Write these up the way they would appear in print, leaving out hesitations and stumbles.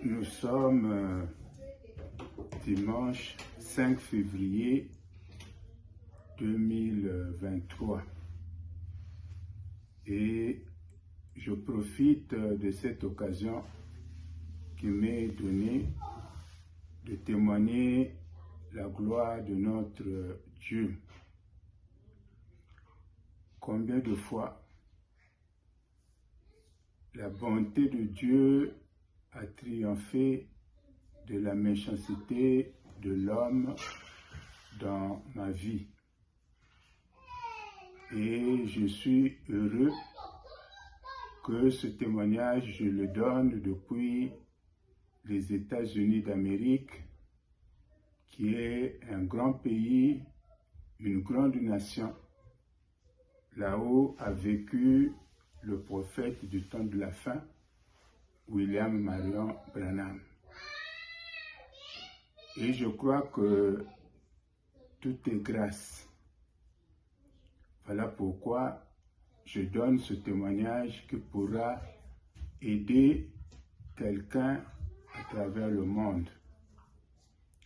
Nous sommes dimanche 5 février 2023 et je profite de cette occasion qui m'est donnée de témoigner la gloire de notre Dieu. Combien de fois la bonté de Dieu a triomphé de la méchanceté de l'homme dans ma vie. Et je suis heureux que ce témoignage, je le donne depuis les États-Unis d'Amérique, qui est un grand pays, une grande nation. Là-haut a vécu le prophète du temps de la fin, William Marion Branham. Et je crois que tout est grâce. Voilà pourquoi je donne ce témoignage qui pourra aider quelqu'un à travers le monde.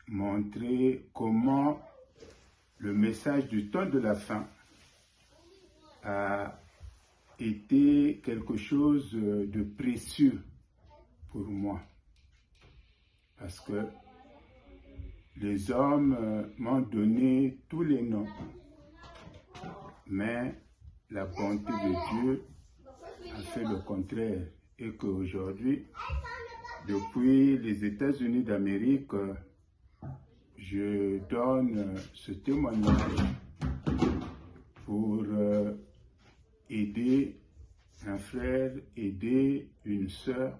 Montrer comment le message du temps de la fin a été quelque chose de précieux pour moi. Parce que les hommes m'ont donné tous les noms, mais la bonté de Dieu a fait le contraire. Et qu'aujourd'hui, depuis les États-Unis d'Amérique, je donne ce témoignage pour aider un frère, aider une sœur,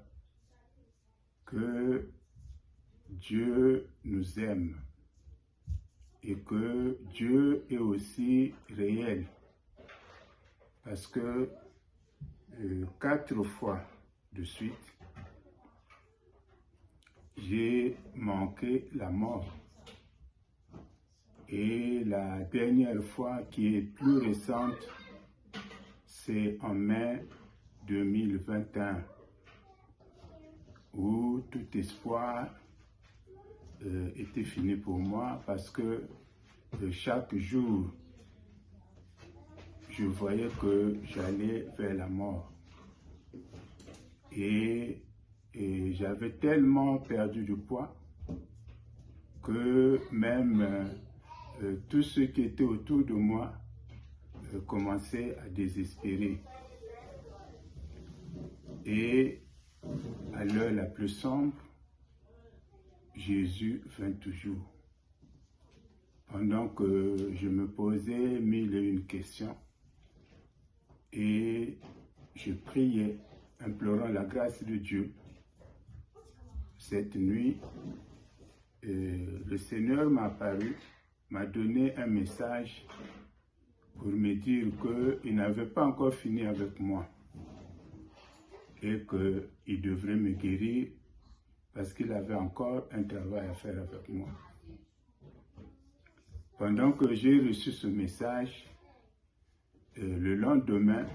que Dieu nous aime et que Dieu est aussi réel. Parce que 4 fois de suite, j'ai manqué la mort. Et la dernière fois, qui est plus récente, c'est en mai 2021, où tout espoir était fini pour moi, parce que chaque jour, je voyais que j'allais vers la mort. Et j'avais tellement perdu du poids que même tous ceux qui étaient autour de moi commençaient à désespérer. Et à l'heure la plus sombre, Jésus vint toujours. Pendant que je me posais 1001 questions et je priais, implorant la grâce de Dieu, cette nuit, le Seigneur m'a apparu, m'a donné un message pour me dire qu'il n'avait pas encore fini avec moi et qu'il devrait me guérir parce qu'il avait encore un travail à faire avec moi. Pendant que j'ai reçu ce message, le lendemain,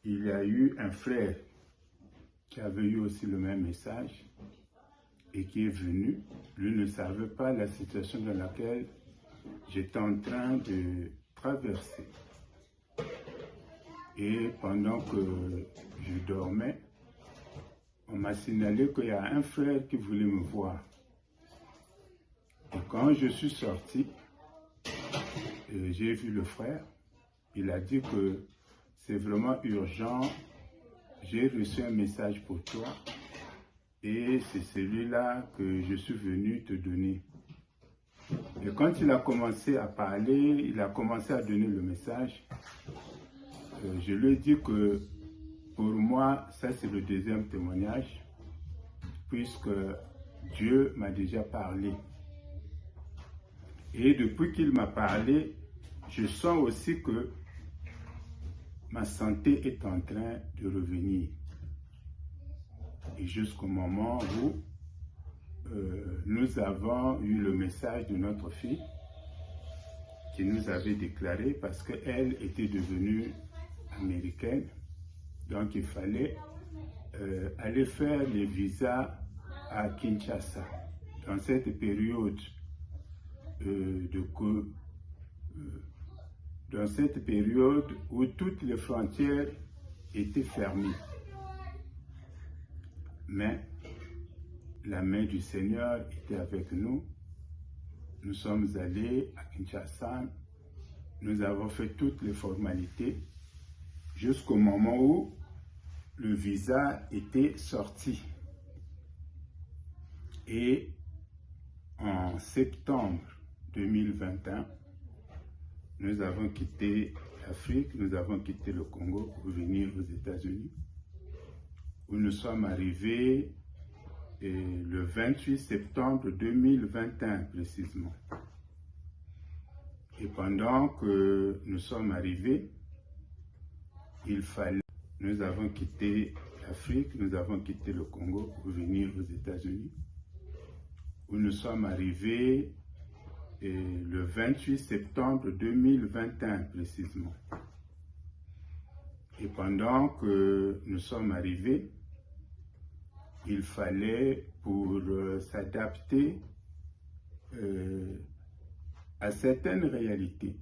il y a eu un frère qui avait eu aussi le même message et qui est venu. Lui ne savait pas la situation dans laquelle j'étais en train de traverser. Et pendant que je dormais, on m'a signalé qu'il y a un frère qui voulait me voir. Et quand je suis sorti, j'ai vu le frère. Il a dit que c'est vraiment urgent. J'ai reçu un message pour toi. Et c'est celui-là que je suis venu te donner. Et quand il a commencé à parler, il a commencé à donner le message. Je lui ai dit que pour moi, ça c'est le deuxième témoignage, puisque Dieu m'a déjà parlé. Et depuis qu'il m'a parlé, je sens aussi que ma santé est en train de revenir. Et jusqu'au moment où nous avons eu le message de notre fille qui nous avait déclaré, parce qu'elle était devenue américaine, donc il fallait aller faire les visas à Kinshasa. Dans cette période dans cette période où toutes les frontières étaient fermées. Mais la main du Seigneur était avec nous. Nous sommes allés à Kinshasa. Nous avons fait toutes les formalités jusqu'au moment où le visa était sorti. Et en septembre 2021, nous avons quitté l'Afrique, nous avons quitté le Congo pour venir aux États-Unis, où nous sommes arrivés le 28 septembre 2021 précisément. Et pendant que nous sommes arrivés, nous avons quitté l'Afrique, nous avons quitté le Congo pour venir aux États-Unis, où nous sommes arrivés le 28 septembre 2021 précisément. Et pendant que nous sommes arrivés, il fallait, pour s'adapter à certaines réalités,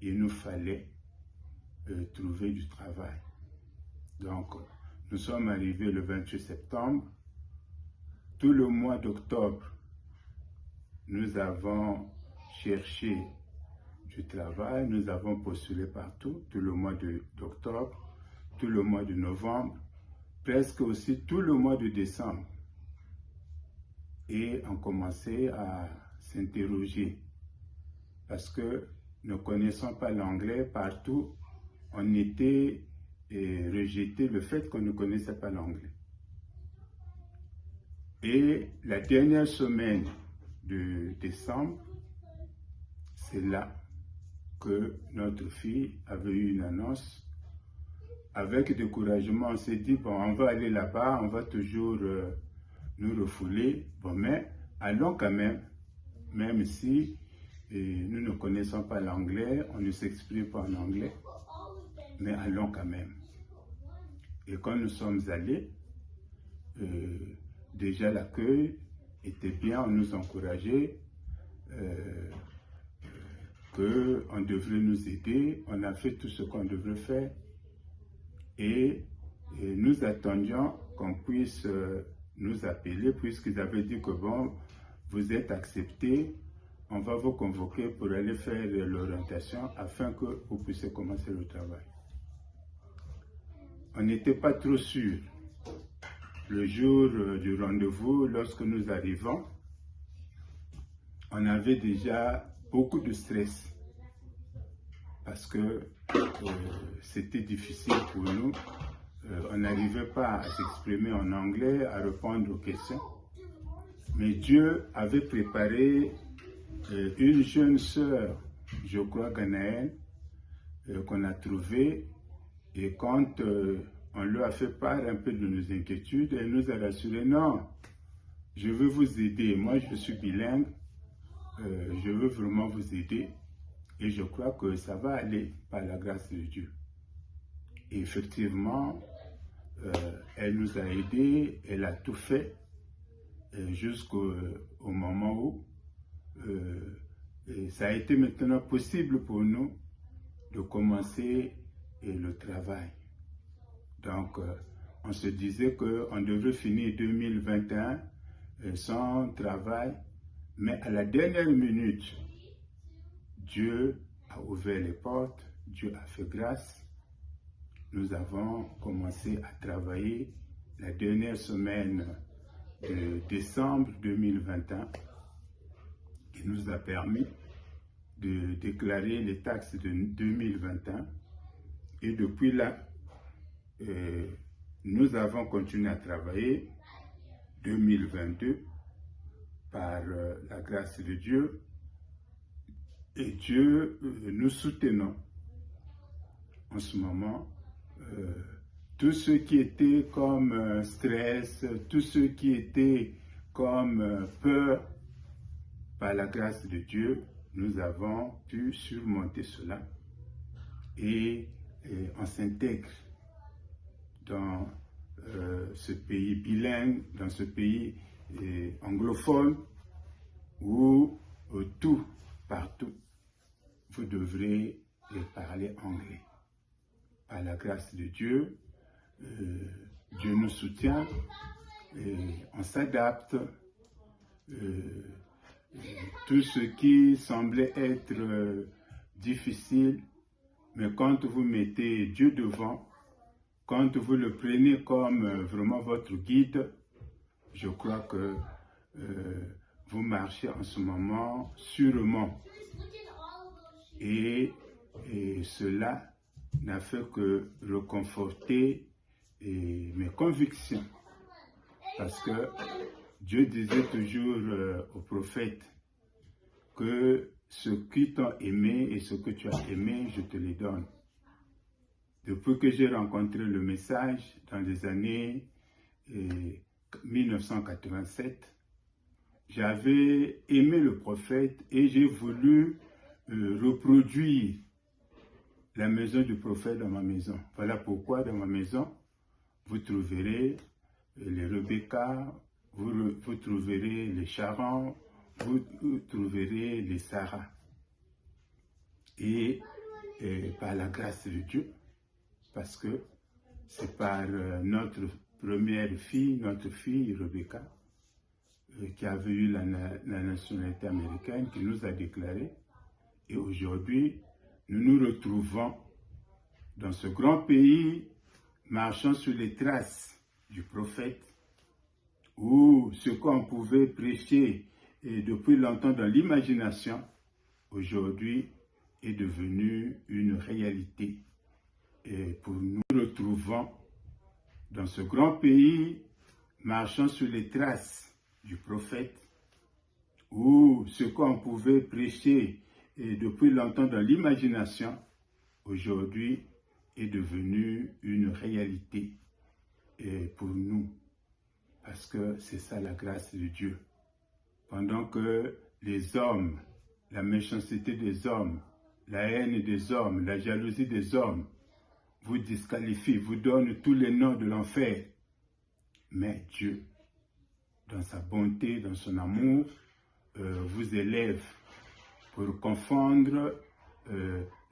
il nous fallait trouver du travail. Donc, nous sommes arrivés le 28 septembre. Tout le mois d'octobre, nous avons cherché du travail, nous avons postulé partout, tout le mois d'octobre, tout le mois de novembre, presque aussi tout le mois de décembre. Et on commençait à s'interroger parce que ne connaissant pas l'anglais, partout, on était rejeté le fait qu'on ne connaissait pas l'anglais. Et la dernière semaine de décembre, c'est là que notre fille avait eu une annonce. Avec découragement, on s'est dit, bon, on va aller là-bas, on va toujours nous refouler, bon, mais allons quand même si nous ne connaissons pas l'anglais, on ne s'exprime pas en anglais, mais allons quand même. Et quand nous sommes allés, déjà l'accueil était bien, on nous encourageait, qu'on devrait nous aider, on a fait tout ce qu'on devrait faire et nous attendions qu'on puisse nous appeler puisqu'ils avaient dit que bon, vous êtes acceptés, on va vous convoquer pour aller faire l'orientation afin que vous puissiez commencer le travail. On n'était pas trop sûr. Le jour du rendez-vous, lorsque nous arrivons, on avait déjà beaucoup de stress parce que c'était difficile pour nous. On n'arrivait pas à s'exprimer en anglais, à répondre aux questions. Mais Dieu avait préparé une jeune sœur, je crois ghanéenne, qu'on a trouvée. Et quand on lui a fait part un peu de nos inquiétudes, elle nous a rassuré, non, je veux vous aider, moi je suis bilingue, je veux vraiment vous aider et je crois que ça va aller par la grâce de Dieu. Et effectivement, elle nous a aidés, elle a tout fait jusqu'au moment où ça a été maintenant possible pour nous de commencer le travail. Donc, on se disait qu'on devrait finir 2021 sans travail, mais à la dernière minute, Dieu a ouvert les portes, Dieu a fait grâce. Nous avons commencé à travailler la dernière semaine de décembre 2021 qui nous a permis de déclarer les taxes de 2021. Et depuis là, nous avons continué à travailler 2022 par la grâce de Dieu. Et Dieu nous soutenons en ce moment. Tout ce qui était comme stress, tout ce qui était comme peur, par la grâce de Dieu, nous avons pu surmonter cela et on s'intègre dans ce pays bilingue, dans ce pays anglophone, où tout, partout, vous devrez parler anglais. Par la grâce de Dieu, Dieu nous soutient, on s'adapte. Tout ce qui semblait être difficile, mais quand vous mettez Dieu devant, quand vous le prenez comme vraiment votre guide, je crois que vous marchez en ce moment sûrement. Et cela n'a fait que reconforter mes convictions. Parce que Dieu disait toujours aux prophètes que ce qui t'ont aimé et ce que tu as aimé, je te les donne. Depuis que j'ai rencontré le message dans les années 1987, j'avais aimé le prophète et j'ai voulu reproduire la maison du prophète dans ma maison. Voilà pourquoi dans ma maison, vous trouverez les Rebecca, vous trouverez les Sharon, vous trouverez les Sarah. Et par la grâce de Dieu, parce que c'est par notre première fille, notre fille Rebecca, qui avait eu la nationalité américaine, qui nous a déclaré. Et aujourd'hui, nous nous retrouvons dans ce grand pays, marchant sur les traces du prophète, où ce qu'on pouvait prêcher depuis longtemps dans l'imagination, aujourd'hui est devenu une réalité. Et pour nous retrouvons dans ce grand pays, marchant sur les traces du prophète, où ce qu'on pouvait prêcher depuis longtemps dans l'imagination, aujourd'hui est devenu une réalité pour nous. Parce que c'est ça la grâce de Dieu. Pendant que les hommes, la méchanceté des hommes, la haine des hommes, la jalousie des hommes, vous disqualifient, vous donnent tous les noms de l'enfer. Mais Dieu, dans sa bonté, dans son amour, vous élève pour confondre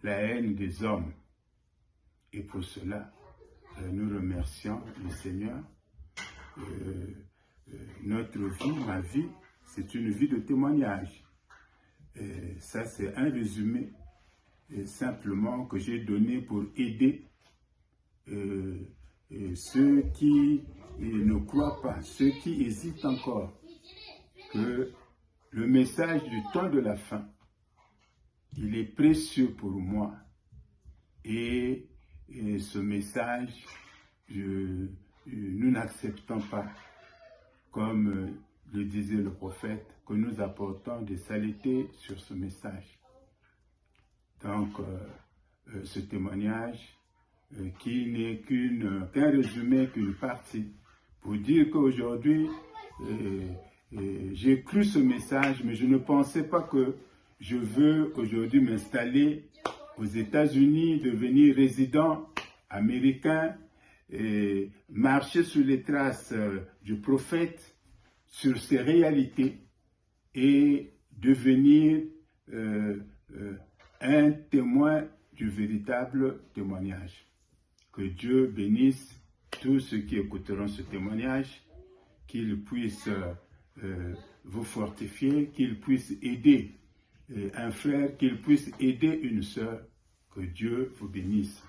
la haine des hommes. Et pour cela, nous remercions le Seigneur. Notre vie, ma vie, c'est une vie de témoignage. Ça, c'est un résumé simplement que j'ai donné pour aider ceux qui ne croient pas, ceux qui hésitent encore, que le message du temps de la fin, il est précieux pour moi. Et ce message, nous n'acceptons pas, comme le disait le prophète, que nous apportons des saletés sur ce message. Donc, ce témoignage, qui n'est qu'un résumé, qu'une partie, pour dire qu'aujourd'hui, j'ai cru ce message, mais je ne pensais pas que je veux aujourd'hui m'installer aux États-Unis, devenir résident américain, et marcher sur les traces du prophète, sur ses réalités, et devenir un témoin du véritable témoignage. Que Dieu bénisse tous ceux qui écouteront ce témoignage, qu'il puisse vous fortifier, qu'il puisse aider un frère, qu'il puisse aider une sœur. Que Dieu vous bénisse.